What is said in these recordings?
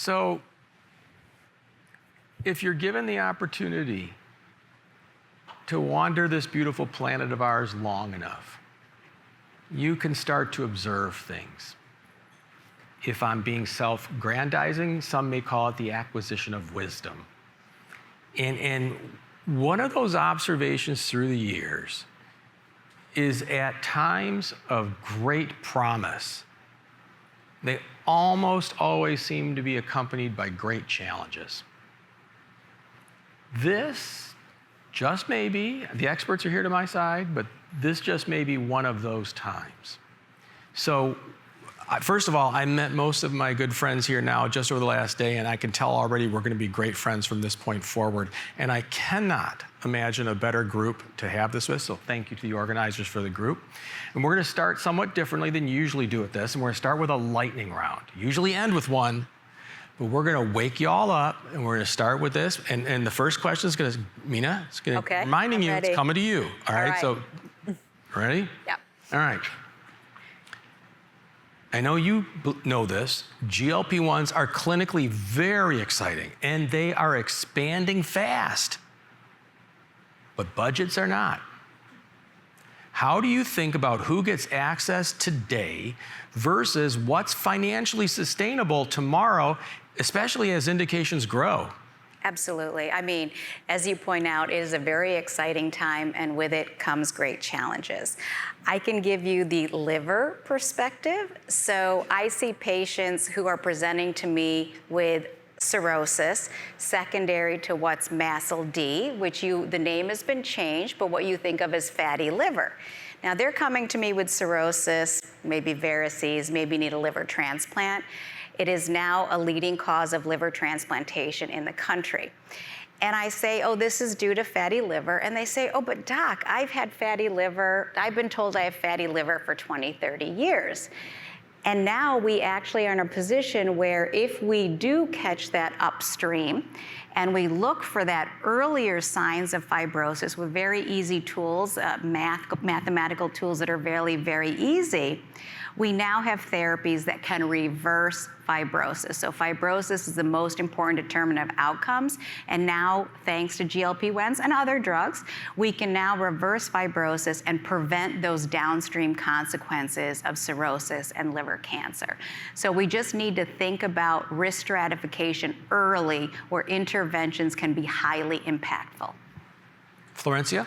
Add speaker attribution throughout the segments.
Speaker 1: So if you're given the opportunity to wander this beautiful planet of ours long enough, you can start to observe things. If I'm being self-grandizing, some may call it the acquisition of wisdom. And one of those observations through the years is at times of great promise, they almost always seem to be accompanied by great challenges. This just may be, the experts are here to my side, but this just may be one of those times. So, first of all, I met most of my good friends here now just over the last day, and I can tell already we're going to be great friends from this point forward. And I cannot imagine a better group to have this with, so thank you to the organizers for the group. And we're going to start somewhat differently than you usually do with this, and we're going to start with a lightning round. Usually end with one, but we're going to wake you all up, and we're going to start with this. And the first question is going to, Meena, it's going to, reminding you, it's coming to you. All right, so, ready?
Speaker 2: Yep.
Speaker 1: All right. I know you know this, GLP1s are clinically very exciting, and they are expanding fast, but budgets are not. How do you think about who gets access today versus what's financially sustainable tomorrow, especially as indications grow?
Speaker 2: Absolutely. I mean, as you point out, it is a very exciting time, and with it comes great challenges. I can give you the liver perspective. So I see patients who are presenting to me with cirrhosis, secondary to what's MASLD, which the name has been changed, but what you think of as fatty liver. Now, they're coming to me with cirrhosis, maybe varices, maybe need a liver transplant. It is now a leading cause of liver transplantation in the country. And I say, oh, this is due to fatty liver. And they say, oh, but doc, I've had fatty liver. I've been told I have fatty liver for 20, 30 years. And now we actually are in a position where if we do catch that upstream and we look for that earlier signs of fibrosis with very easy tools, mathematical tools that are very, very easy, we now have therapies that can reverse fibrosis. So fibrosis is the most important determinant of outcomes. And now, thanks to GLP1s and other drugs, we can now reverse fibrosis and prevent those downstream consequences of cirrhosis and liver cancer. So we just need to think about risk stratification early, where interventions can be highly impactful.
Speaker 1: Florencia?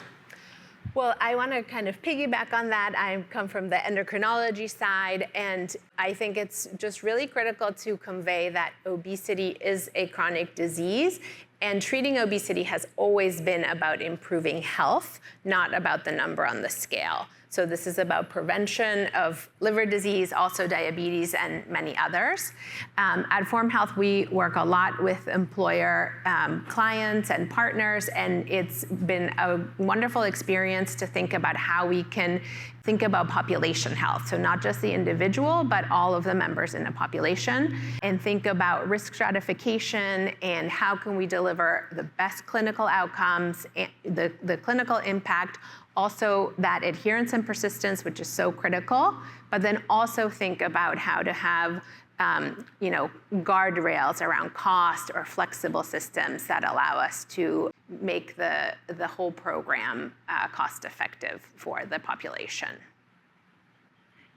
Speaker 3: Well, I want to kind of piggyback on that. I come from the endocrinology side, and I think it's just really critical to convey that obesity is a chronic disease, and treating obesity has always been about improving health, not about the number on the scale. So this is about prevention of liver disease, also diabetes, and many others. At Form Health, we work a lot with employer clients and partners, and it's been a wonderful experience to think about how we can think about population health. So not just the individual, but all of the members in the population, and think about risk stratification and how can we deliver the best clinical outcomes, and the clinical impact, also that adherence and persistence, which is so critical, but then also think about how to have guardrails around cost or flexible systems that allow us to make the whole program cost effective for the population.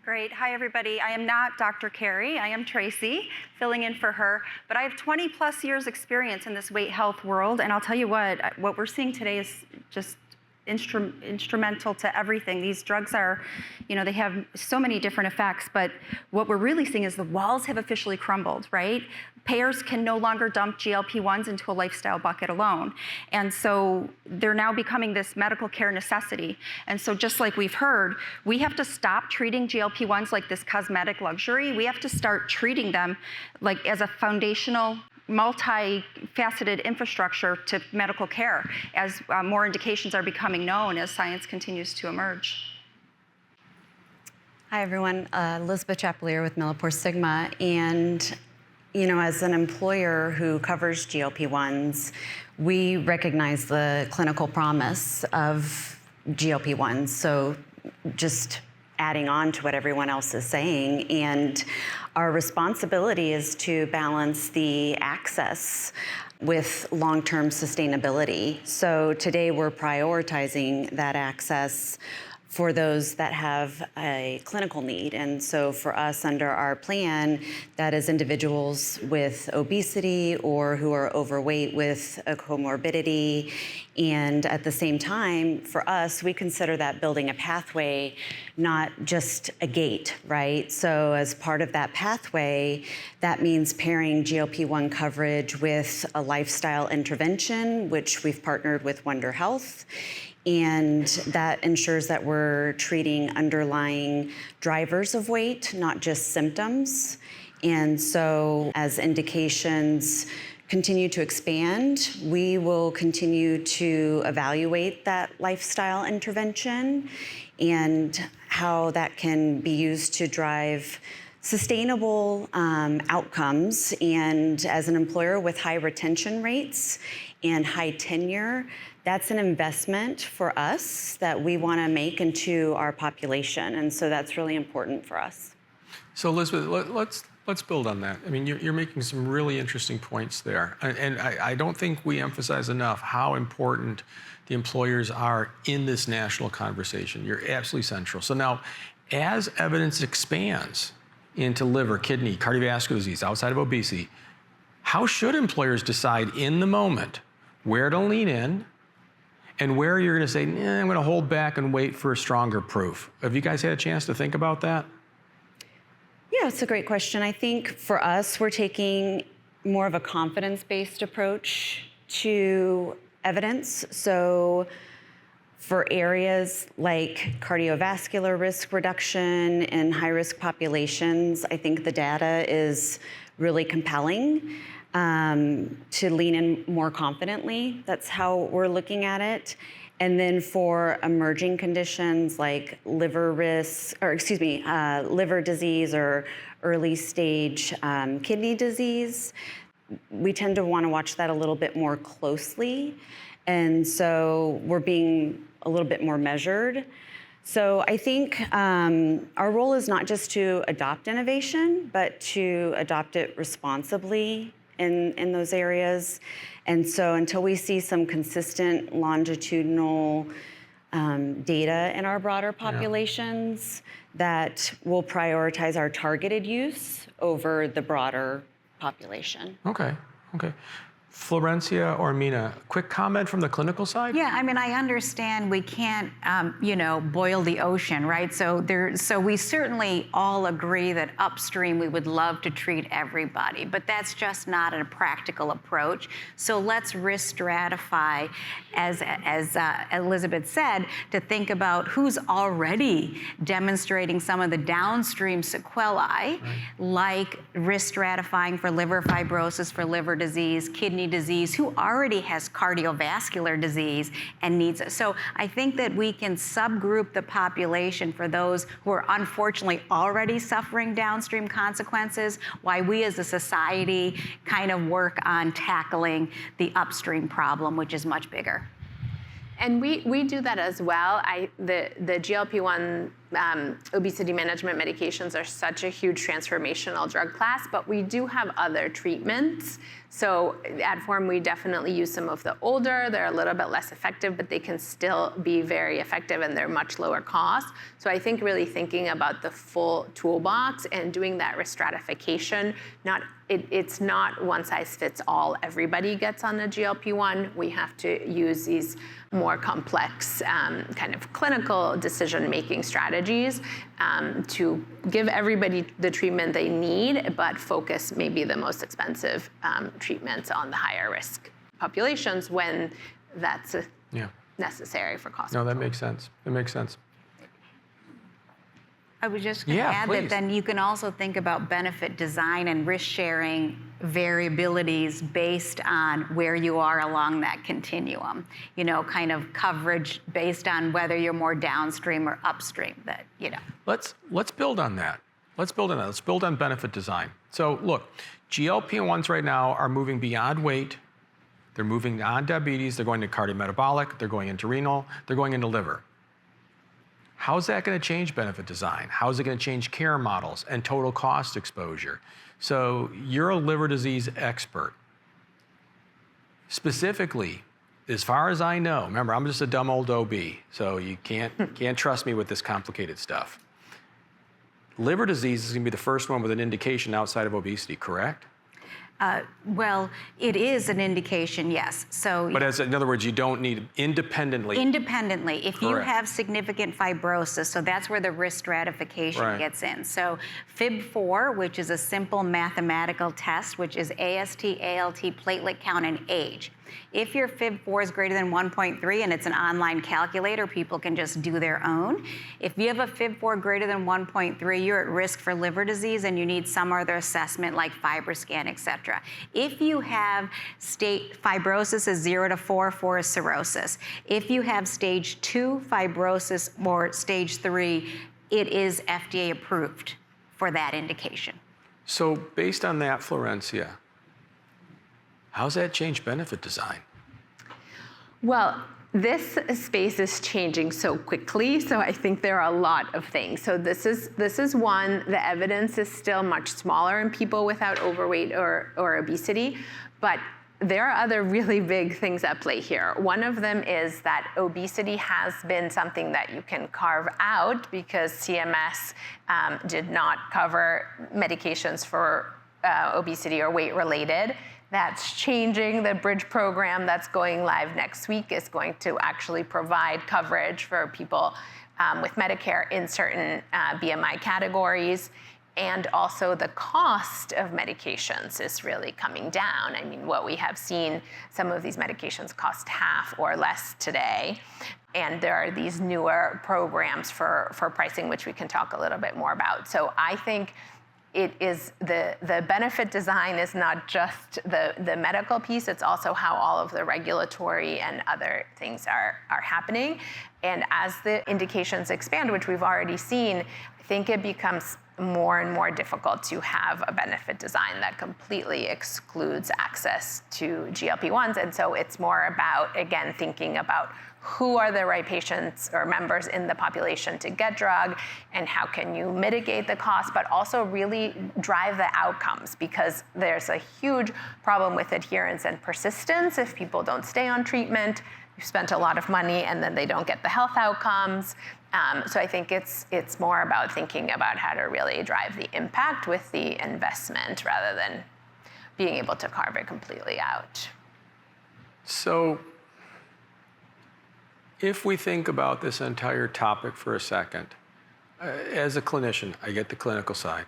Speaker 4: Great. Hi, everybody. I am not Dr. Carey. I am Tracy, filling in for her. But I have 20 plus years experience in this weight health world. And I'll tell you what we're seeing today is just instrumental to everything. These drugs are, they have so many different effects, but what we're really seeing is the walls have officially crumbled, right? Payers can no longer dump GLP1s into a lifestyle bucket alone. And so they're now becoming this medical care necessity. And so just like we've heard, we have to stop treating GLP1s like this cosmetic luxury. We have to start treating them like as a foundational multifaceted infrastructure to medical care as more indications are becoming known as science continues to emerge.
Speaker 5: Hi, everyone. Elizabeth Chappelear with MilliporeSigma. And, as an employer who covers GLP1s, we recognize the clinical promise of GLP1s. So just adding on to what everyone else is saying. And our responsibility is to balance the access with long-term sustainability. So today we're prioritizing that access for those that have a clinical need. And so for us under our plan, that is individuals with obesity or who are overweight with a comorbidity. And at the same time, for us, we consider that building a pathway, not just a gate, right? So as part of that pathway, that means pairing GLP-1 coverage with a lifestyle intervention, which we've partnered with Wonder Health. And that ensures that we're treating underlying drivers of weight, not just symptoms. And so as indications continue to expand, we will continue to evaluate that lifestyle intervention and how that can be used to drive sustainable outcomes. And as an employer with high retention rates and high tenure, that's an investment for us that we want to make into our population. And so that's really important for us.
Speaker 1: So Elizabeth, let's build on that. I mean, you're making some really interesting points there. And I don't think we emphasize enough how important the employers are in this national conversation. You're absolutely central. So now, as evidence expands into liver, kidney, cardiovascular disease outside of obesity, how should employers decide in the moment where to lean in and where you're going to say, I'm going to hold back and wait for stronger proof? Have you guys had a chance to think about that?
Speaker 5: Yeah, it's a great question. I think for us, we're taking more of a confidence-based approach to evidence. So for areas like cardiovascular risk reduction in high-risk populations, I think the data is really compelling. To lean in more confidently. That's how we're looking at it. And then for emerging conditions like liver disease or early stage kidney disease, we tend to want to watch that a little bit more closely. And so we're being a little bit more measured. So I think our role is not just to adopt innovation, but to adopt it responsibly in those areas. And so until we see some consistent longitudinal data in our broader populations, that will prioritize our targeted use over the broader population.
Speaker 1: Okay. Florencia or Meena, quick comment from the clinical side?
Speaker 2: Yeah, I mean, I understand we can't, boil the ocean, right? So we certainly all agree that upstream we would love to treat everybody, but that's just not a practical approach. So let's risk stratify, as Elizabeth said, to think about who's already demonstrating some of the downstream sequelae, like risk stratifying for liver fibrosis, for liver disease, kidney disease, who already has cardiovascular disease and needs it. So I think that we can subgroup the population for those who are unfortunately already suffering downstream consequences, while we as a society kind of work on tackling the upstream problem, which is much bigger.
Speaker 3: And we do that as well. The GLP-1 obesity management medications are such a huge transformational drug class, but we do have other treatments. So at Form, we definitely use some of the older. They're a little bit less effective, but they can still be very effective and they're much lower cost. So I think really thinking about the full toolbox and doing that risk stratification, it's not one size fits all. Everybody gets on a GLP-1. We have to use these more complex kind of clinical decision-making strategies to give everybody the treatment they need, but focus maybe the most expensive treatments on the higher risk populations when that's necessary for cost control.
Speaker 1: No, that makes sense. It makes sense.
Speaker 2: I was just going to add that then you can also think about benefit design and risk sharing variabilities based on where you are along that continuum. Kind of coverage based on whether you're more downstream or upstream. Let's
Speaker 1: build on that. Let's build on benefit design. So look, GLP-1s right now are moving beyond weight. They're moving on diabetes. They're going to cardiometabolic. They're going into renal. They're going into liver. How's that going to change benefit design? How's it going to change care models and total cost exposure? So you're a liver disease expert. Specifically, as far as I know, remember, I'm just a dumb old OB, so you can't trust me with this complicated stuff. Liver disease is going to be the first one with an indication outside of obesity, correct?
Speaker 2: Well, it is an indication, yes. So,
Speaker 1: but in other words, you don't need independently.
Speaker 2: Independently, if you
Speaker 1: Correct.
Speaker 2: have significant fibrosis, so that's where the risk stratification
Speaker 1: Right.
Speaker 2: gets in. So FIB4, which is a simple mathematical test, which is AST, ALT, platelet count, and age. If your FIB4 is greater than 1.3, and it's an online calculator, people can just do their own. If you have a FIB4 greater than 1.3, you're at risk for liver disease and you need some other assessment like FibroScan, et cetera. If you have fibrosis is 0 to 4, 4 is cirrhosis. If you have stage 2 fibrosis or stage 3, it is FDA approved for that indication.
Speaker 1: So based on that, Florencia, how's that change benefit design?
Speaker 3: Well, this space is changing so quickly, so I think there are a lot of things. So this is one. The evidence is still much smaller in people without overweight or obesity, but there are other really big things at play here. One of them is that obesity has been something that you can carve out because CMS did not cover medications for obesity or weight related. That's changing. The Bridge program that's going live next week is going to actually provide coverage for people with Medicare in certain BMI categories. And also the cost of medications is really coming down. I mean, what we have seen, some of these medications cost half or less today. And there are these newer programs for pricing, which we can talk a little bit more about. So I think it is the benefit design is not just the medical piece, it's also how all of the regulatory and other things are happening. And as the indications expand, which we've already seen, I think it becomes more and more difficult to have a benefit design that completely excludes access to GLP1s. And so it's more about, again, thinking about who are the right patients or members in the population to get drug, and how can you mitigate the cost, but also really drive the outcomes, because there's a huge problem with adherence and persistence. If people don't stay on treatment, you've spent a lot of money and then they don't get the health outcomes. So I think it's more about thinking about how to really drive the impact with the investment rather than being able to carve it completely out.
Speaker 1: So if we think about this entire topic for a second, as a clinician, I get the clinical side.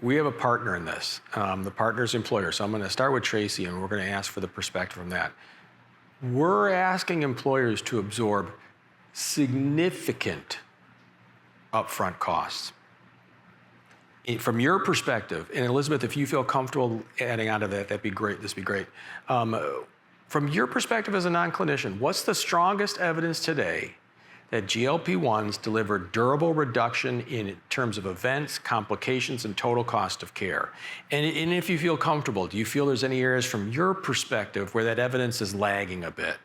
Speaker 1: We have a partner in this. The partner's employer. So I'm going to start with Traci, and we're going to ask for the perspective from that. We're asking employers to absorb significant upfront costs. From your perspective, and Elizabeth, if you feel comfortable adding on to that, that'd be great. This would be great. From your perspective as a non-clinician, what's the strongest evidence today that GLP-1s deliver durable reduction in terms of events, complications, and total cost of care? And if you feel comfortable, do you feel there's any areas from your perspective where that evidence is lagging a bit?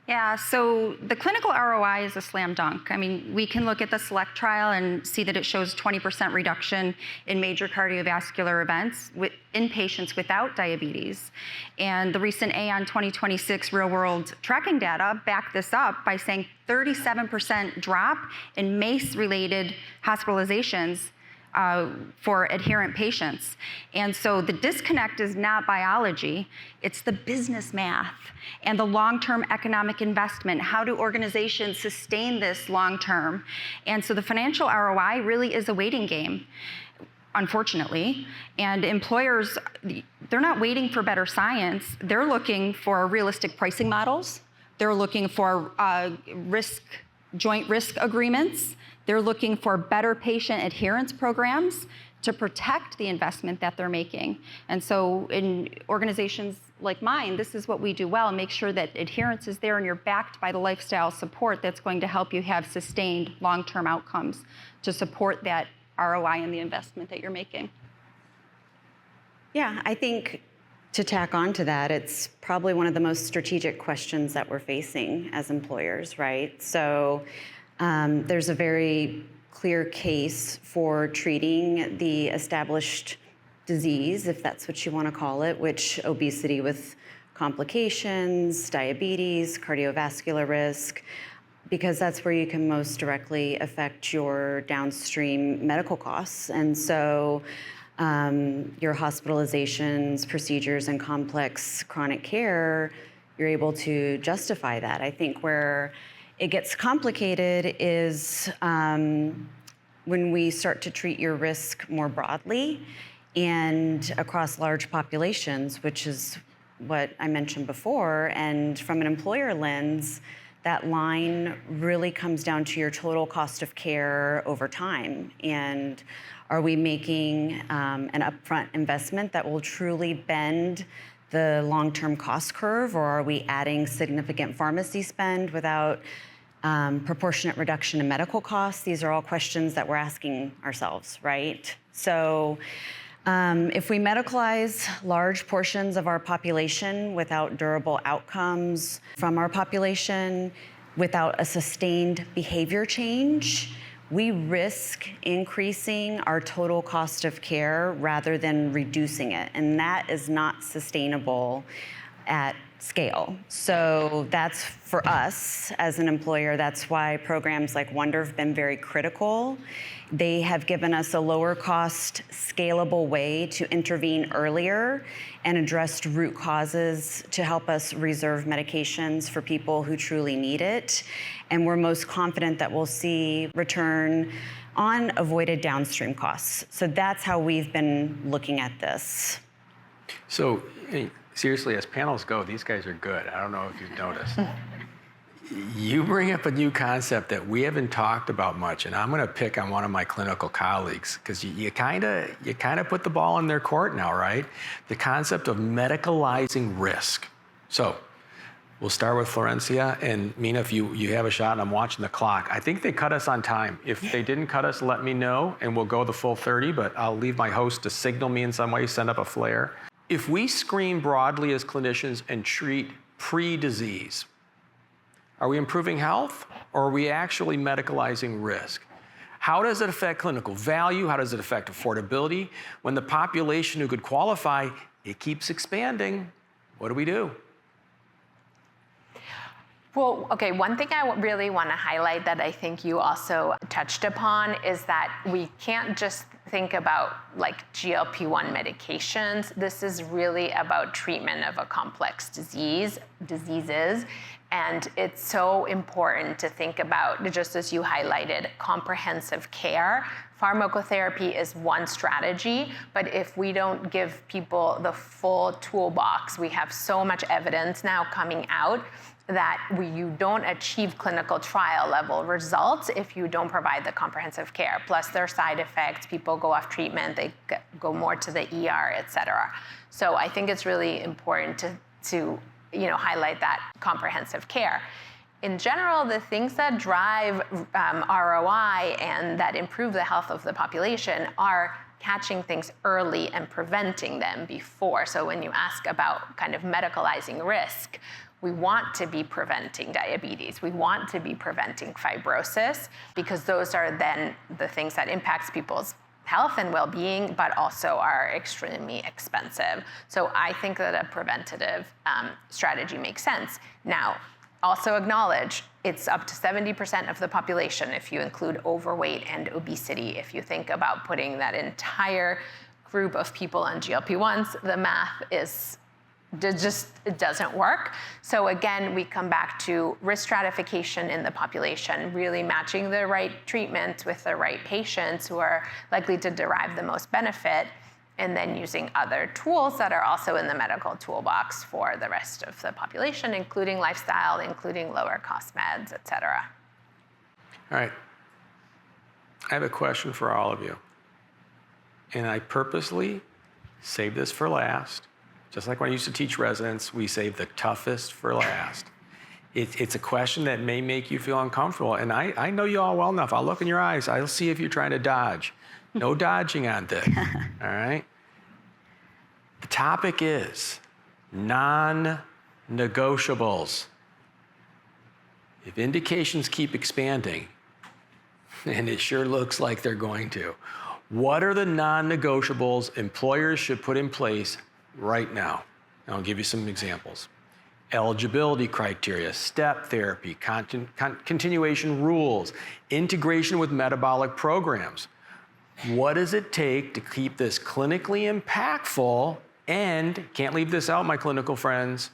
Speaker 4: Yeah, so the clinical ROI is a slam dunk. I mean, we can look at the SELECT trial and see that it shows 20% reduction in major cardiovascular events in patients without diabetes. And the recent AON 2026 real-world tracking data back this up by saying 37% drop in MACE-related hospitalizations for adherent patients. And so the disconnect is not biology, it's the business math and the long-term economic investment. How do organizations sustain this long-term? And so the financial ROI really is a waiting game, unfortunately. And employers, they're not waiting for better science, they're looking for realistic pricing models, they're looking for joint risk agreements, they're looking for better patient adherence programs to protect the investment that they're making. And so in organizations like mine, this is what we do well, make sure that adherence is there and you're backed by the lifestyle support that's going to help you have sustained long-term outcomes to support that ROI and the investment that you're making.
Speaker 5: Yeah, I think To tack on to that, it's probably one of the most strategic questions that we're facing as employers, right? So there's a very clear case for treating the established disease, if that's what you want to call it, which obesity with complications, diabetes, cardiovascular risk, because that's where you can most directly affect your downstream medical costs. And so your hospitalizations, procedures, and complex chronic care, you're able to justify that. I think where it gets complicated is when we start to treat your risk more broadly and across large populations, which is what I mentioned before. And from an employer lens, that line really comes down to your total cost of care over time. And are we making an upfront investment that will truly bend the long-term cost curve, or are we adding significant pharmacy spend without proportionate reduction in medical costs? These are all questions that we're asking ourselves, right? So if we medicalize large portions of our population without durable outcomes from our population, without a sustained behavior change, we risk increasing our total cost of care rather than reducing it. And that is not sustainable at scale. So that's for us as an employer. That's why programs like Wonder have been very critical. They have given us a lower cost, scalable way to intervene earlier and address root causes to help us reserve medications for people who truly need it. And we're most confident that we'll see return on avoided downstream costs. So that's how we've been looking at this.
Speaker 1: So, seriously, as panels go, these guys are good. I don't know if you've noticed. You bring up a new concept that we haven't talked about much, and I'm going to pick on one of my clinical colleagues because you kind of put the ball in their court now, right? The concept of medicalizing risk. So we'll start with Florencia, and Meena, if you have a shot, and I'm watching the clock. I think they cut us on time. If they didn't cut us, let me know, and we'll go the full 30, but I'll leave my host to signal me in some way, send up a flare. If we screen broadly as clinicians and treat pre-disease, are we improving health, or are we actually medicalizing risk? How does it affect clinical value? How does it affect affordability? When the population who could qualify, it keeps expanding, what do we do?
Speaker 3: Well, okay, one thing I really want to highlight that I think you also touched upon is that we can't just think about like GLP-1 medications. This is really about treatment of a complex diseases. And it's so important to think about, just as you highlighted, comprehensive care. Pharmacotherapy is one strategy, but if we don't give people the full toolbox, we have so much evidence now coming out that you don't achieve clinical trial level results if you don't provide the comprehensive care. Plus there are side effects, people go off treatment, they go more to the ER, et cetera. So I think it's really important to highlight that comprehensive care. In general, the things that drive ROI and that improve the health of the population are catching things early and preventing them before. So when you ask about kind of medicalizing risk, we want to be preventing diabetes. We want to be preventing fibrosis because those are then the things that impacts people's health and well-being, but also are extremely expensive. So I think that a preventative strategy makes sense. Now, also acknowledge it's up to 70% of the population if you include overweight and obesity. If you think about putting that entire group of people on GLP-1s, the math is it doesn't work. So again, we come back to risk stratification in the population, really matching the right treatment with the right patients who are likely to derive the most benefit, and then using other tools that are also in the medical toolbox for the rest of the population, including lifestyle, including lower cost meds, et cetera.
Speaker 1: All right. I have a question for all of you. And I purposely saved this for last. Just like when I used to teach residents, we save the toughest for last. It's a question that may make you feel uncomfortable, and I know you all well enough. I'll look in your eyes. I'll see if you're trying to dodge. No dodging on this, all right? The topic is non-negotiables. If indications keep expanding, and it sure looks like they're going to, what are the non-negotiables employers should put in place right now? And I'll give you some examples. Eligibility criteria, step therapy, continuation rules, integration with metabolic programs. What does it take to keep this clinically impactful and, can't leave this out, my clinical friends,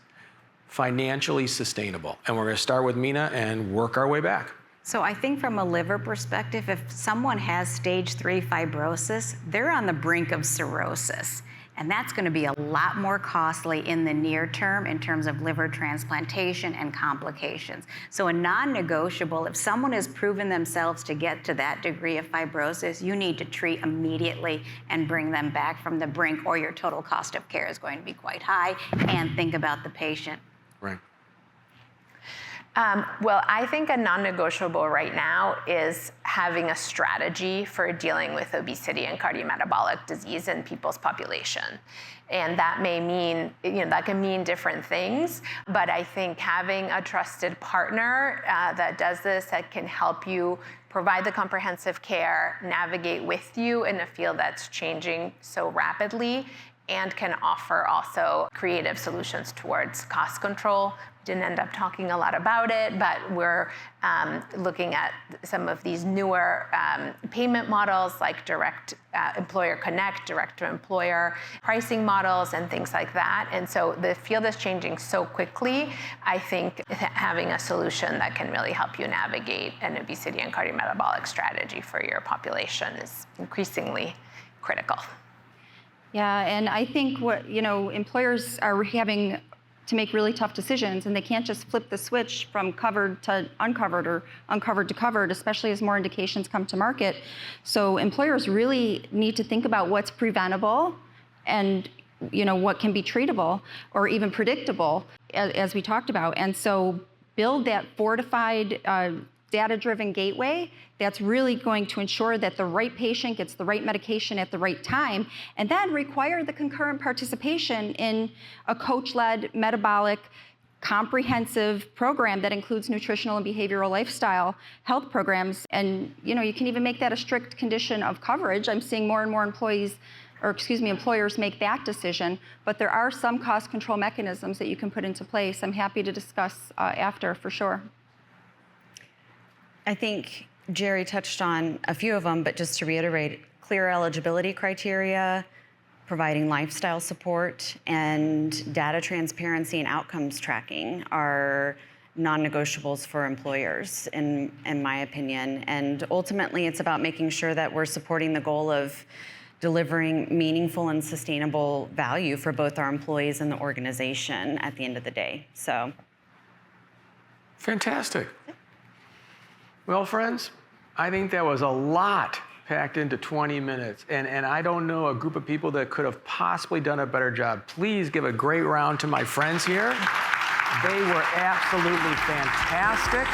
Speaker 1: financially sustainable? And we're going to start with Meena and work our way back.
Speaker 2: So I think from a liver perspective, if someone has stage 3 fibrosis, they're on the brink of cirrhosis. And that's going to be a lot more costly in the near term in terms of liver transplantation and complications. So a non-negotiable, if someone has proven themselves to get to that degree of fibrosis, you need to treat immediately and bring them back from the brink, or your total cost of care is going to be quite high. And think about the patient.
Speaker 1: Right.
Speaker 3: Well, I think a non-negotiable right now is having a strategy for dealing with obesity and cardiometabolic disease in people's population. And that may mean, that can mean different things, but I think having a trusted partner that does this, that can help you provide the comprehensive care, navigate with you in a field that's changing so rapidly, and can offer also creative solutions towards cost control. Didn't end up talking a lot about it, but we're looking at some of these newer payment models like direct employer connect, direct to employer pricing models and things like that. And so the field is changing so quickly. I think having a solution that can really help you navigate an obesity and cardiometabolic strategy for your population is increasingly critical.
Speaker 4: Yeah, and I think employers are having to make really tough decisions, and they can't just flip the switch from covered to uncovered or uncovered to covered, especially as more indications come to market. So employers really need to think about what's preventable and what can be treatable or even predictable, as we talked about. And so build that fortified data-driven gateway that's really going to ensure that the right patient gets the right medication at the right time, and then require the concurrent participation in a coach-led metabolic comprehensive program that includes nutritional and behavioral lifestyle health programs. And you can even make that a strict condition of coverage. I'm seeing more and more employers make that decision, but there are some cost control mechanisms that you can put into place. I'm happy to discuss after, for sure.
Speaker 5: I think Jerry touched on a few of them, but just to reiterate, clear eligibility criteria, providing lifestyle support, and data transparency and outcomes tracking are non-negotiables for employers, in my opinion. And ultimately, it's about making sure that we're supporting the goal of delivering meaningful and sustainable value for both our employees and the organization at the end of the day. So,
Speaker 1: fantastic. Well, friends, I think that was a lot packed into 20 minutes. And I don't know a group of people that could have possibly done a better job. Please give a great round to my friends here. They were absolutely fantastic.